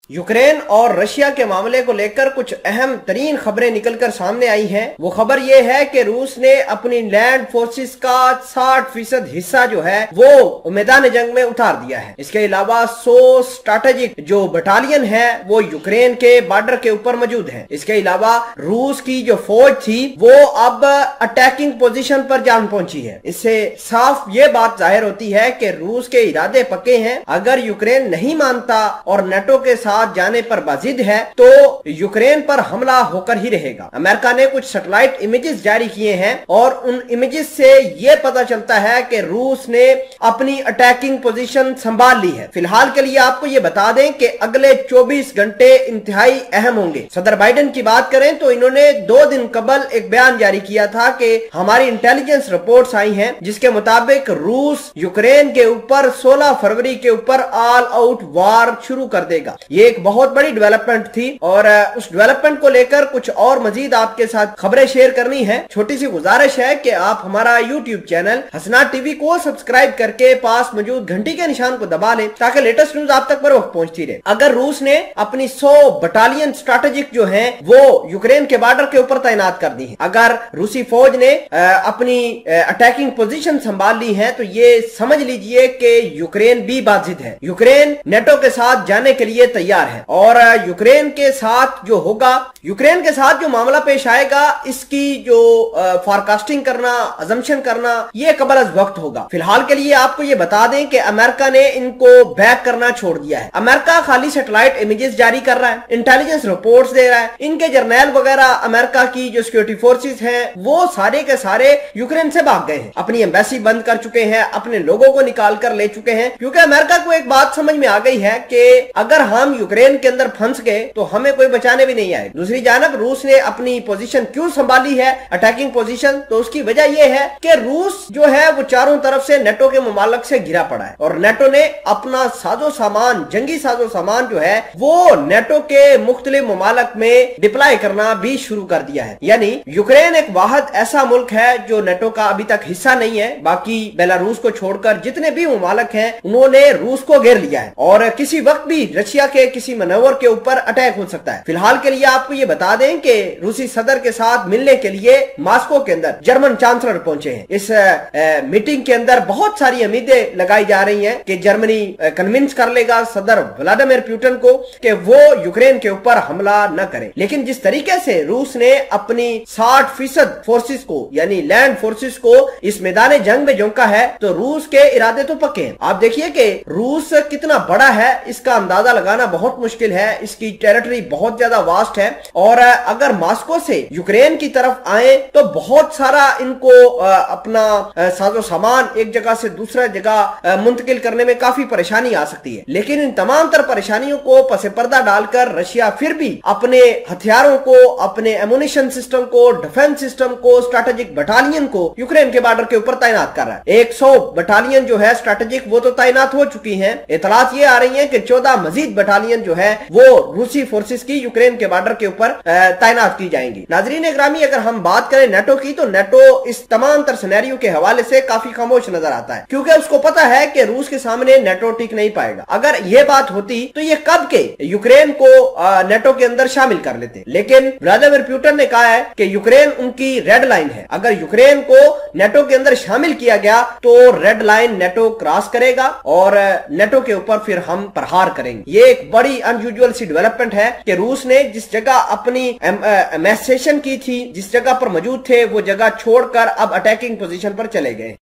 Ukraine और Russia के मामले को लेकर कुछ अहम तरीन खबरें निकलकर सामने आई हैं। वो खबर ये है कि रूस ने अपनी लैंड फोर्सेस का 60% हिस्सा जो है वो मैदान जंग में उतार दिया है। इसके अलावा 100 स्ट्रैटेजिक जो बटालियन है वो यूक्रेन के बॉर्डर के ऊपर मौजूद है। इसके अलावा रूस की जो फौज थी वो अब अटैकिंग पोजीशन पर जान पहुंची है। इससे साफ ये बात जाहिर होती है कि रूस के इरादे पक्के हैं। अगर यूक्रेन नहीं मानता और नेटो के साथ जाने पर बाजिद है तो यूक्रेन पर हमला होकर ही रहेगा। अमेरिका ने कुछ सैटेलाइट इमेजेस जारी किए हैं और उन इमेजेस से यह पता चलता है कि रूस ने अपनी अटैकिंग पोजीशन संभाल ली है। फिलहाल के लिए आपको यह बता दें कि अगले 24 घंटे इंतहाई अहम होंगे। सदर बाइडेन की बात करें तो इन्होंने 2 दिन कबल एक बयान जारी किया था कि हमारी इंटेलिजेंस रिपोर्ट्स आई हैं जिसके मुताबिक रूस यूक्रेन के ऊपर 16 फरवरी के ऊपर ऑल आउट वार शुरू कर देगा। ये एक बहुत बड़ी डेवलपमेंट थी और उस डेवलपमेंट को लेकर कुछ और मजीद आपके साथ खबरें शेयर करनी है। छोटी सी गुजारिश है कि आप हमारा यूट्यूब चैनल हसनात टीवी को सब्सक्राइब करके पास मौजूद घंटी के निशान को दबा लें ताकि लेटेस्ट न्यूज आप तक बर वक्त पहुंचती रहे। अगर रूस ने अपनी 100 बटालियन स्ट्रैटेजिक जो है वो यूक्रेन के बॉर्डर के ऊपर तैनात कर दी है, अगर रूसी फौज ने अपनी अटैकिंग पोजीशन संभाल ली है तो ये समझ लीजिए कि यूक्रेन भी बाजिद है। यूक्रेन नेटो के साथ जाने के लिए तैयार है और यूक्रेन के साथ जो होगा, यूक्रेन के साथ जो मामला पेश आएगा इसकी जो फॉरकास्टिंग करना, अजम्पशन करना ये कबल अज वक्त होगा। फिलहाल के लिए आपको ये बता दें कि अमेरिका ने इनको बैक करना छोड़ दिया है। अमेरिका खाली सैटेलाइट इमेजेस जारी कर रहा है, इंटेलिजेंस रिपोर्ट्स दे रहा है। इनके जर्नैल वगैरह अमेरिका की जो सिक्योरिटी फोर्सेस हैं वो सारे के सारे यूक्रेन से भाग गए हैं, अपनी एम्बेसी बंद कर चुके हैं, अपने लोगों को निकाल कर ले चुके हैं, क्योंकि अमेरिका को एक बात समझ में आ गई है कि अगर हम यूक्रेन के अंदर फंस गए तो हमें कोई बचाने भी नहीं आएगा। दूसरी जानब रूस ने अपनी पोजीशन क्यों संभाली है, अटैकिंग पोजीशन, तो उसकी वजह यह है कि रूस जो है वो चारों तरफ से नेटो के मुमालिक से घिरा पड़ा है और नेटो ने अपना साजो सामान, जंगी साजो सामान जो है वो नेटो के मुख्तलिफ मुमालिक में डिप्लॉय करना भी शुरू कर दिया है। यानी यूक्रेन एक वाहिद ऐसा मुल्क है जो नेटो का अभी तक हिस्सा नहीं है। बाकी बेलारूस को छोड़कर जितने भी मुमालिक हैं उन्होंने रूस को घेर लिया है और किसी वक्त भी रशिया के किसी मनोवर के ऊपर अटैक हो सकता है। फिलहाल के लिए आपको ये बता दें कि रूसी सदर के साथ मिलने के लिए मॉस्को के अंदर जर्मन चांसलर पहुंचे हैं। इस मीटिंग के अंदर बहुत सारी उम्मीदें लगाई जा रही हैं कि जर्मनी कन्विंस कर लेगा सदर व्लादिमीर पुतिन को कि वो यूक्रेन के ऊपर हमला न करे। लेकिन जिस तरीके से रूस ने अपनी 60% फोर्सेस को यानी लैंड फोर्सेस को इस मैदान जंग में झोंका है तो रूस के इरादे तो पक्के हैं। आप देखिए कि रूस कितना बड़ा है इसका अंदाजा लगाना बहुत मुश्किल है। इसकी टेरिटरी बहुत ज्यादा वास्ट है और अगर मॉस्को से यूक्रेन की तरफ आए तो बहुत सारा इनको अपना साजो सामान एक जगह से दूसरा जगह मुंतकिल करने में काफी परेशानी आ सकती है। लेकिन इन तमाम तर परेशानियों को पसे पर्दा डालकर रशिया फिर भी अपने हथियारों को, अपने एमुनिशन सिस्टम को, डिफेंस सिस्टम को, स्ट्रैटेजिक बटालियन को यूक्रेन के बॉर्डर के ऊपर तैनात कर रहा है। 100 बटालियन जो है स्ट्रैटेजिक वो तो तैनात हो चुकी है। इतलात ये आ रही है कि 14 मजीद बटालियन जो है वो रूसी फोर्सेस की यूक्रेन के बॉर्डर के ऊपर तैनात की जाएंगी। नाजरीन ग्रामी, अगर हम बात करें नेटो की तो नेटो इस तमाम तर सिनेरियो के हवाले से काफी खामोश नजर आता है क्योंकि उसको पता है कि रूस के सामने नेटो टिक नहीं पाएगा। अगर यह बात होती तो ये कब के यूक्रेन को नेटो के अंदर शामिल कर लेते। लेकिन व्लादिमीर पुतिन ने कहा है कि यूक्रेन उनकी रेड लाइन है। अगर यूक्रेन को नेटो के अंदर शामिल किया गया तो रेड लाइन नेटो क्रॉस करेगा और नेटो के ऊपर फिर हम प्रहार करेंगे। ये एक बड़ी अनयूजुअल सी डेवलपमेंट है कि रूस ने जिस जगह अपनी एमेसिएशन की थी, जिस जगह पर मौजूद थे, वो जगह छोड़कर अब अटैकिंग पोजीशन पर चले गए।